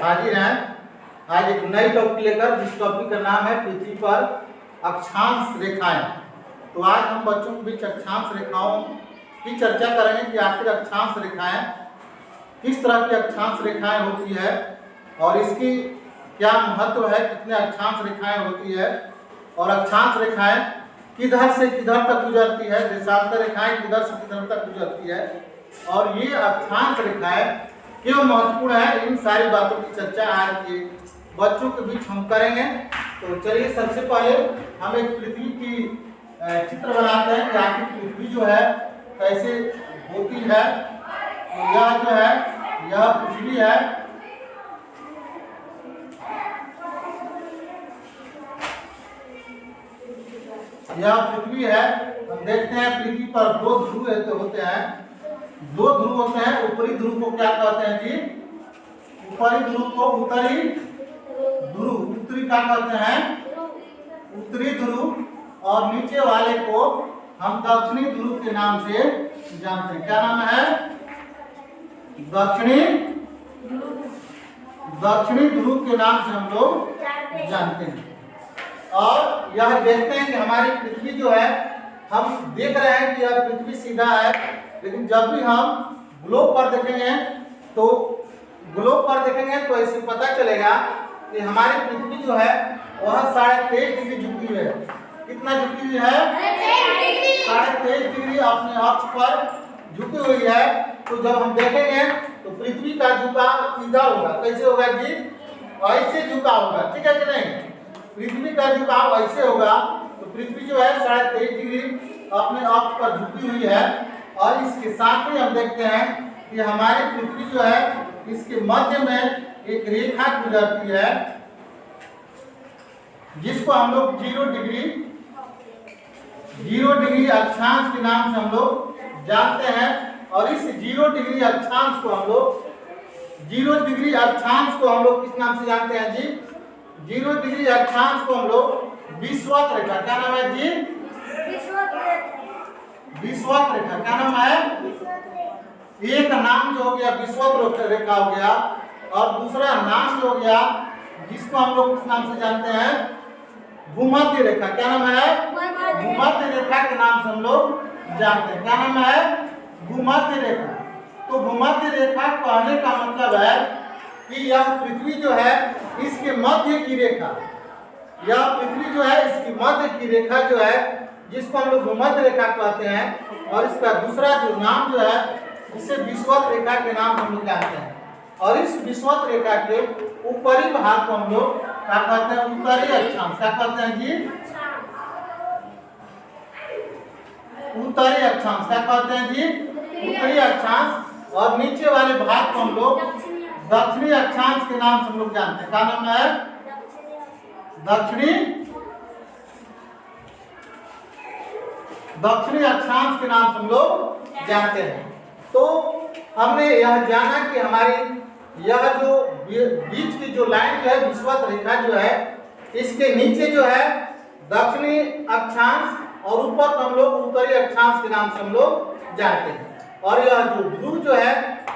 हाजिर हैं आज एक नई टॉपिक लेकर, जिस टॉपिक का नाम है पृथ्वी पर अक्षांश रेखाएं। तो आज हम बच्चों के बीच अक्षांश रेखाओं की चर्चा करेंगे कि आखिर अक्षांश रेखाएं किस तरह की अक्षांश रेखाएं होती है और इसकी क्या महत्व है, कितने अक्षांश रेखाएं होती है और अक्षांश रेखाएं किधर से किधर तक गुजरती है, देशांतर रेखाएं किधर से किधर तक गुजरती है और ये अक्षांश रेखाएं क्यों महत्वपूर्ण है। इन सारी बातों की चर्चा आज के बच्चों के बीच हम करेंगे। तो चलिए सबसे पहले हम एक पृथ्वी की चित्र बनाते हैं कि आखिर पृथ्वी जो है कैसे होती है। तो यह जो है यह पृथ्वी है। यह पृथ्वी है। हम देखते हैं पृथ्वी पर दो ध्रुव होते हैं। दो ध्रुव होते हैं। ऊपरी ध्रुव को क्या कहते हैं जी? ऊपरी ध्रुव को उत्तरी ध्रुव, उत्तरी क्या कहते हैं? उत्तरी ध्रुव। और नीचे वाले को हम दक्षिणी ध्रुव के नाम से जानते हैं। क्या नाम है? दक्षिणी ध्रुव के नाम से हम लोग जानते हैं। और यह देखते हैं कि हमारी पृथ्वी जो है, हम देख रहे हैं कि यह पृथ्वी सीधा है, लेकिन जब भी हम ग्लोब पर देखेंगे तो ऐसे पता चलेगा कि हमारी पृथ्वी जो है वह 23.5 डिग्री झुकी हुई है। कितना झुकी हुई है? 23.5 डिग्री अपने अक्ष पर झुकी हुई है। तो जब हम देखेंगे तो पृथ्वी का झुकाव सीधा होगा। कैसे होगा जी? ऐसे झुका होगा, ठीक है कि नहीं? पृथ्वी का झुकाव ऐसे होगा। तो पृथ्वी जो है 23.5 डिग्री अपने अक्ष पर झुकी हुई है। और इसके साथ ही हम देखते हैं कि हमारी पृथ्वी जो है इसके मध्य में एक रेखा गुजरती है, जिसको हम लोग 0 डिग्री अक्षांश के नाम से हम लोग जानते हैं। और इस 0 डिग्री अक्षांश को हम लोग किस नाम से जानते हैं जी? 0 डिग्री अक्षांश को हम लोग विषुवत रेखा, क्या नाम है जी? विषुवत रेखा। क्या नाम है? एक नाम जो हो गया विषुवत रेखा हो गया, और दूसरा नाम जो हो गया जिसको हम लोग किस नाम से जानते हैं? भूमध्य रेखा। क्या नाम है? भूमध्य रेखा के नाम से हम लोग जानते हैं। क्या नाम है? भूमध्य रेखा। तो भूमध्य रेखा कहने का मतलब है कि यह पृथ्वी जो है इसके मध्य की रेखा, यह पृथ्वी जो है इसकी मध्य की रेखा जो है, जिसको हम लोग भूमध्य रेखा कहते हैं। और इसका दूसरा जो नाम जो है इसे विषुवत रेखा के नाम हम लोग जानते हैं। और इस विषुवत रेखा के ऊपरी भाग को हम लोग क्या कहते हैं? उत्तरी अक्षांश। क्या कहते हैं जी? उत्तरी अक्षांश। क्या कहते हैं जी? उत्तरी अक्षांश। और नीचे वाले भाग को हम लोग दक्षिणी अक्षांश के नाम से हम लोग जानते हैं। क्या नाम है? दक्षिणी अक्षांश के नाम से हम लोग जानते हैं। तो हमने यह जाना कि हमारी यह जो बीच की जो लाइन जो है विषुवत रेखा जो है, इसके नीचे जो है दक्षिणी अक्षांश और ऊपर हम लोग उत्तरी अक्षांश के नाम से हम लोग जानते हैं। और यह जो ध्रुव जो है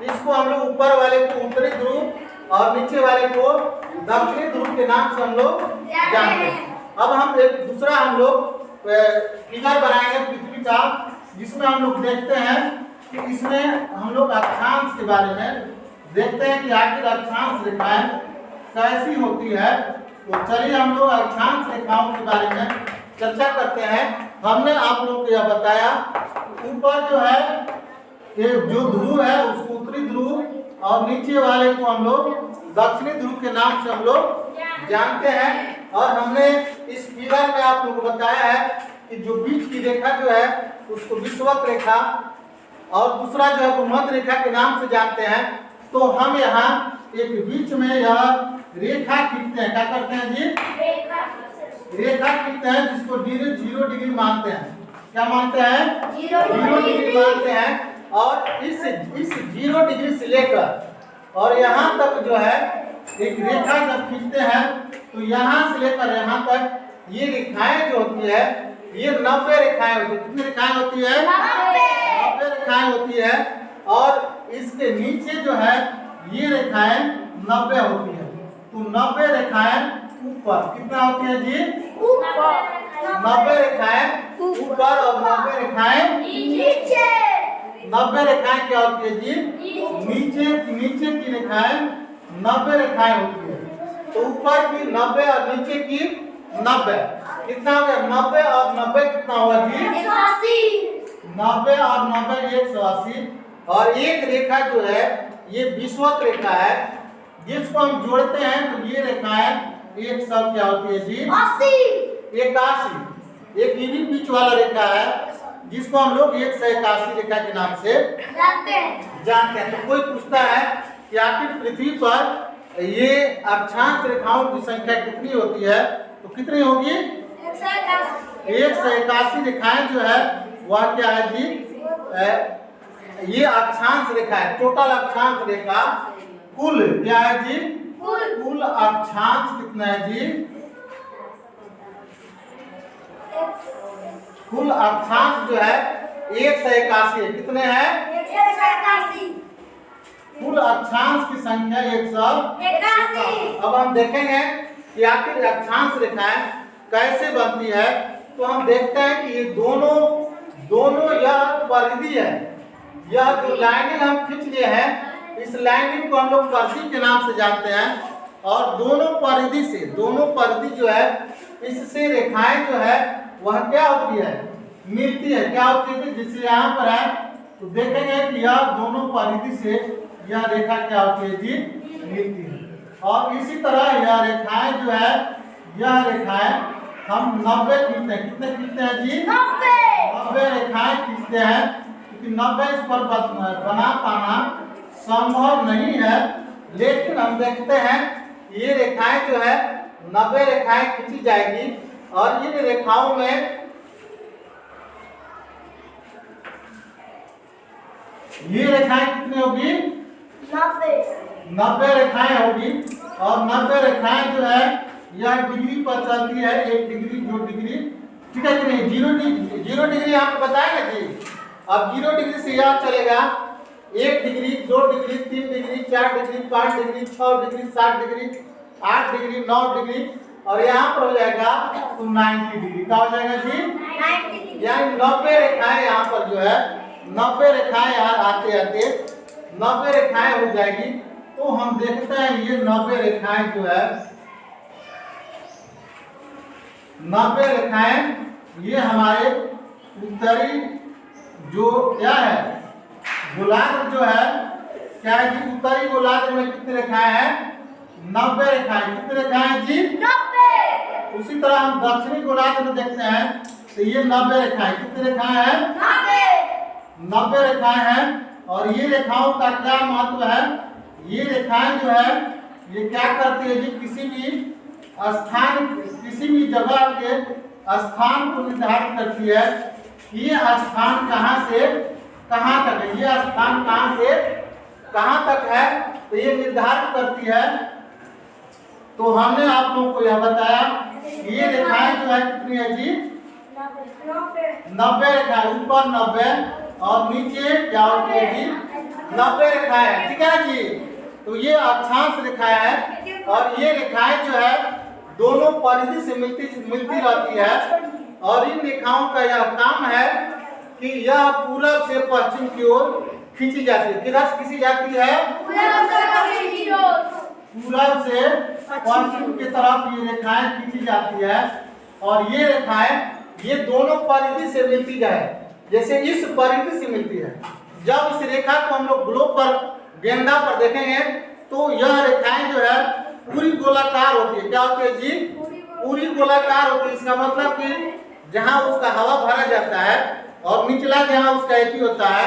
इसको हम लोग ऊपर वाले को उत्तरी ध्रुव और नीचे वाले को दक्षिणी ध्रुव के नाम से हम लोग जानते हैं। अब हम एक दूसरा हम लोग फिगर बनाएंगे पृथ्वी का, जिसमें हम लोग देखते हैं कि इसमें हम लोग अक्षांश के बारे में देखते हैं कि आखिर अक्षांश रेखाएं कैसी होती है। तो चलिए हम लोग अक्षांश रेखाओं के बारे में चर्चा करते हैं। हमने आप लोग को यह बताया ऊपर जो है ये जो ध्रुव है उसको उत्तरी ध्रुव और नीचे वाले को हम लोग दक्षिणी ध्रुव के नाम से हम लोग जानते हैं। और हमने इस फिगर में आप लोगों को बताया है कि जो बीच की रेखा जो है उसको विषुवत रेखा और दूसरा जो है भूमध्य रेखा के नाम से जानते हैं। तो हम यहाँ एक बीच में यह रेखा खींचते हैं। क्या करते हैं जी? रेखा खींचते हैं, जिसको 0 डिग्री मानते हैं। क्या मानते हैं? 0 डिग्री मानते हैं। और इस 0 डिग्री से लेकर और यहाँ तक जो है एक रेखा जब खींचते हैं तो यहाँ से लेकर यहाँ तक ये रेखाएं जो होती है ये 90 रेखाएं होती है। कितनी रेखाएं होती है? 90 रेखाएं होती है। और इसके नीचे जो है ये रेखाएं 90 होती है। तो 90 रेखाएं ऊपर कितना होती है जी? ऊपर 90 रेखाएं ऊपर और 90 रेखाएं नीचे। 90 रेखाएं क्या होती है जी? नीचे की रेखाएं 90 रेखाएं होती है। तो ऊपर की 90 और नीचे की 90 कितना हो गया? 90 और 90 कितना हुआ जी? 180। 90 और 90 180। और एक रेखा जो है ये विषुवत रेखा है, जिसको हम जोड़ते हैं तो ये रेखाएं 100 क्या होती है जी? 81। एक इसी बीच वाला रेखा है जिसको हम लोग 181 रेखा के नाम से जानते हैं। तो कोई पूछता है कि आखिर पृथ्वी पर ये अक्षांश रेखाओं की संख्या कितनी होती है, तो कितनी होगी? 181 रेखाएं जो है वह क्या है जी? ये अक्षांश रेखा है। टोटल अक्षांश रेखा कुल क्या है जी? कुल अक्षांश कितना है जी? कुल अक्षांश जो है 181 है। कितने हैं? 181। कुल अक्षांश की संख्या 181। अब हम देखेंगे कि आखिर अक्षांश रेखाएं कैसे बनती है। तो हम देखते हैं कि ये दोनों यह परिधि है। यह जो लाइनिंग हम खींच लिए हैं, इस लाइनिंग को हम लोग परिधि के नाम से जानते हैं। और दोनों परिधि जो है इससे रेखाएं जो है वह क्या होती है? मिलती है। क्या होती है? जिससे यहाँ पर है तो देखेंगे कि यह दोनों परिधि से यह रेखा क्या होती है जी? मिलती है। और इसी तरह यह रेखाएं जो है, यह रेखाएं हम 90 खींचते हैं। कितने खींचते हैं जी? 90 रेखाएं खींचते हैं, क्योंकि 90 इस पर बना पाना संभव नहीं है। लेकिन हम देखते हैं ये रेखाएं जो है 90 रेखाएं खींची जाएगी और इन रेखाओं में ये रेखाएं कितनी होगी? 90 रेखाएं होगी। और 90 रेखाएं जो है यह डिग्री पर चलती है। 1 डिग्री 2 डिग्री, ठीक है कि नहीं? 0 डिग्री आपको बताएगा जी। अब 0 डिग्री से यह चलेगा 1 degree 2 degree 3 degree 4 degree 5 degree 6 degree 7 degree 8 degree 9 degree और यहाँ पर हो जाएगा तो 90 डिग्री। क्या हो जाएगा जी? 90। यानी 90 रेखाएं यहाँ पर जो है 90 रेखाएं यहाँ आते 90 रेखाएं हो जाएगी। तो हम देखते हैं ये 90 रेखाएं जो है 90 रेखाएं ये हमारे उत्तरी जो क्या है गोलार्ध जो है क्या है जी? उत्तरी गोलार्ध में कितनी रेखाएं हैं? 90 रेखाएं। कितनी रेखाएं जी? 90। उसी तरह हम दक्षिणी गोलार्ध में देखते हैं तो ये 90 रेखाएं। कितनी रेखाएं हैं? 90 रेखाएं हैं। और ये रेखाओं का क्या महत्व है? ये रेखाएं जो है ये क्या करती है जी? किसी भी जगह के स्थान को निर्धारित करती है कि ये स्थान कहाँ से कहाँ तक है, ये स्थान कहाँ से कहाँ तक है, तो ये निर्धारित करती है। तो हमने आप लोगों को यह बताया कि ये रेखाएं जो है कितनी है जी? 90 रेखाएं। ऊपर 90 और नीचे क्या होती है जी? 90 रेखाएं। ठीक है जी। तो ये अक्षांश रेखाएं है और ये रेखाएं जो है दोनों परिधि से मिलती रहती है। और इन रेखाओं का यह काम है कि यह पूरब से पश्चिम की ओर खींची जाती है। किधर से खींची जाती है? पूरब से पश्चिम की तरफ ये रेखाएं खींची जाती है। और ये रेखाएं ये दोनों परिधि से मिलती है। जैसे इस परिधि से मिलती है। जब इस रेखा को हम लोग ग्लोब पर गेंदा पर देखेंगे तो यह रेखाएं जो है पूरी गोलाकार होती है। क्या होती है जी? पूरी गोलाकार होती है। इसका मतलब कि जहाँ उसका हवा भरा जाता है और निचला जहाँ उसका एपी होता है,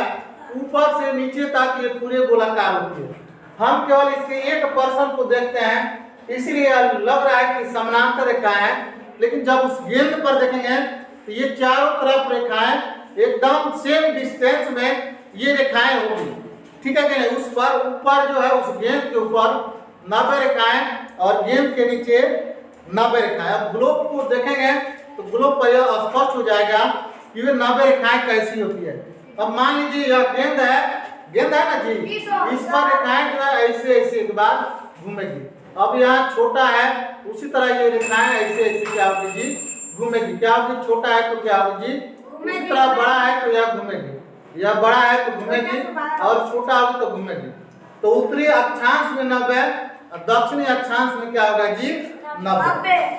ऊपर से नीचे तक ये पूरे गोलाकार होती है। हम केवल इसके एक पर्सन को देखते हैं, इसलिए लग रहा है कि समानांतर रेखाएं है। लेकिन जब उस गेंद पर देखेंगे तो ये चारों तरफ रेखाएं एकदम सेम डिस्टेंस में ये रेखाएं होंगी। ठीक है कि नहीं? उस पर ऊपर जो है उस गेंद के ऊपर 90 रेखाएं और गेंद के नीचे 90 रेखाएं। अब ग्लोब को देखेंगे तो ग्लोब पर यह स्पष्ट हो जाएगा कि ये 90 रेखाएं कैसी होती है। अब मान लीजिए यह गेंद है ना जी, इस पर रेखाएं जो है ऐसे ऐसे के बाद घूमेगी। अब यहाँ छोटा है, उसी तरह ये रेखाएं ऐसे ऐसे क्या होगी जी, घूमेगी। क्या होगी, छोटा है तो क्या होगी जी, उसी तरह बड़ा है तो यह घूमेगी, यह बड़ा है तो घूमेगी, और छोटा होगी तो घूमेगी। तो उत्तरी अक्षांश में 90 और दक्षिणी अक्षांश में क्या होगा जी, 90।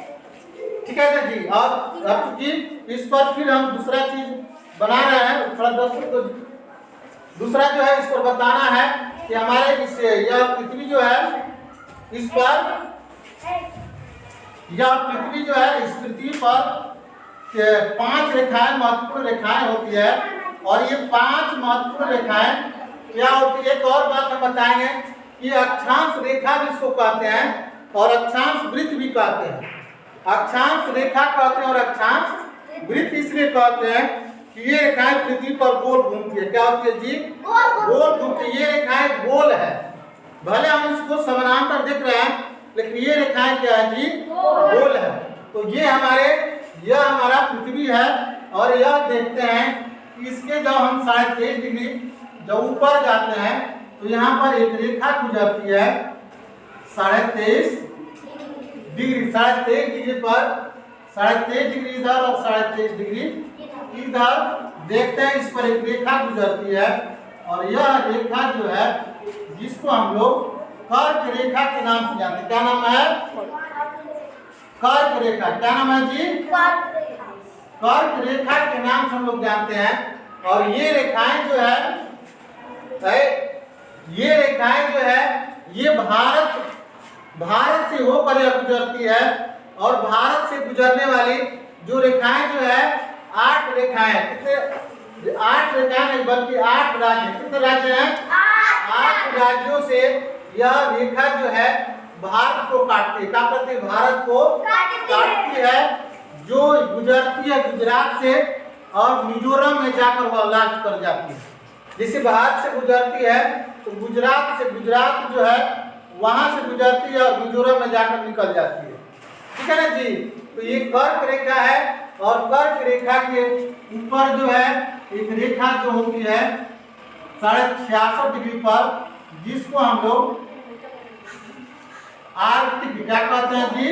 ठीक है ना जी। और अब चूंकि इस पर फिर हम दूसरा चीज बना रहे हैं, थोड़ा दर्शक को दूसरा जो है इस पर बताना है कि हमारे इस यह पृथ्वी जो है इस पर, यह पृथ्वी जो है इस पृथ्वी पर 5 रेखाएं महत्वपूर्ण रेखाएं होती है। और ये 5 महत्वपूर्ण रेखाएं क्या होती है, एक और बात हम बताएंगे कि अक्षांश रेखा भी इसको कहते हैं और अक्षांश वृत्त भी कहते हैं। अक्षांश रेखा कहते हैं और अक्षांश वृत्त इसलिए कहते हैं कि ये रेखाएं पृथ्वी पर गोल घूमती है। क्या होती है जी, गोल घूमती है। ये रेखाएं गोल है, भले हम इसको समानांतर देख रहे हैं लेकिन ये रेखाएं क्या है जी, गोल है। तो ये हमारा पृथ्वी है। और यह देखते हैं कि इसके जब हम 23.5 डिग्री जब ऊपर जाते हैं तो यहाँ पर एक रेखा गुजरती है 23.5 डिग्री, 23.5 डिग्री पर 23.5 डिग्री इधर और 23.5 डिग्री इधर देखते हैं। इस पर एक रेखा गुजरती है और यह रेखा जो है जिसको हम लोग कर्क रेखा के नाम से जानते हैं। क्या नाम है, कर्क रेखा। क्या नाम है जी, कर्क रेखा के नाम से हम लोग जानते हैं। और ये रेखाएं जो है ये भारत से होकर यह गुजरती है। और भारत से गुजरने वाली जो रेखाएं जो है 8 रेखाएं, कितने 8 रेखाएं नहीं बल्कि 8 राज्य, कितने राज्य हैं, 8 राज्यों से यह रेखा जो है भारत को काटती है। क्या करती है, भारत को काटती है, जो गुजरती है गुजरात से और मिजोरम में जाकर वह लास्ट कर जाती है। जैसे भारत से गुजरती है तो गुजरात जो है वहां से गुजरती है और मिजोरम में जाकर निकल जाती है। ठीक है ना जी। तो ये कर्क रेखा है और कर्क रेखा के ऊपर जो है एक रेखा जो होती है 66.5 डिग्री पर, जिसको हम लोग आर्कटिक क्या कहते हैं जी,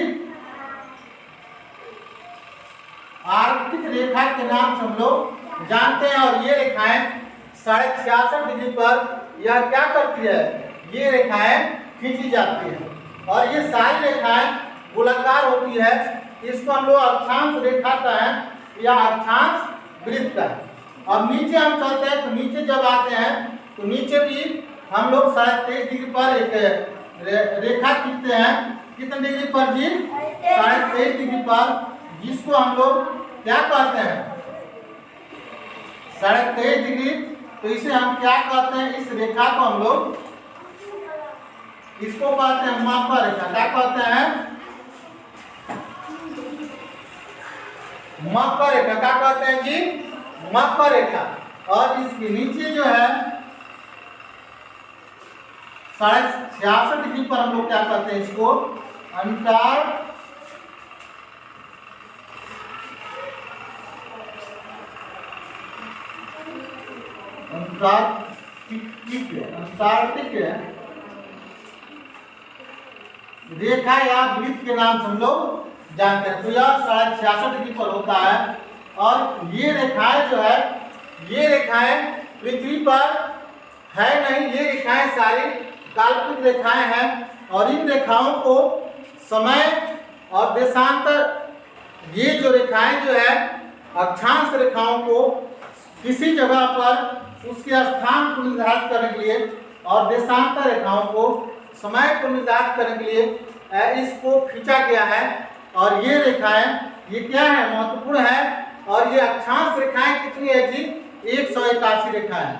आर्कटिक रेखा के नाम से हम लोग जानते हैं। और ये रेखाएं 66.5 डिग्री पर यह क्या करती है, ये रेखाएं खींची जाती है। और ये सारी रेखाएं गोलाकार होती है। इसको हम लोग अक्षांश रेखा का है या अक्षांश वृत्त का है। अब नीचे हम चलते हैं तो नीचे जब आते हैं तो नीचे भी हम लोग 23.5 डिग्री पर एक रेखा खींचते हैं। कितने डिग्री पर जी, 23.5 डिग्री पर, जिसको हम लोग क्या कहते हैं, 23.5 डिग्री। तो इसे हम क्या कहते हैं, इस रेखा को हम लोग इसको कहते हैं मकर रेखा। क्या कहते हैं, मकर रेखा। क्या कहते हैं जी, मकर रेखा। और इसके नीचे जो है 66.5 डिग्री पर हम लोग क्या कहते हैं, इसको अंटार्कटिक रेखा या वृत्त के नाम से हम लोग जानते हैं। तो यह 66.5 डिग्री पर होता है। और ये रेखाएं जो है, ये रेखाएं पृथ्वी पर है नहीं, ये रेखाएं सारी काल्पनिक रेखाएं हैं। और इन रेखाओं को समय और देशांतर, ये जो रेखाएं जो है अक्षांश रेखाओं को किसी जगह पर उसके स्थान को निर्धारित करने के लिए और देशांतर रेखाओं को समय को निर्धारित करने के लिए इसको खींचा गया है। और ये रेखाएं ये क्या है, महत्वपूर्ण है। और ये अक्षांश रेखाएं कितनी है जी, 181 रेखाएं।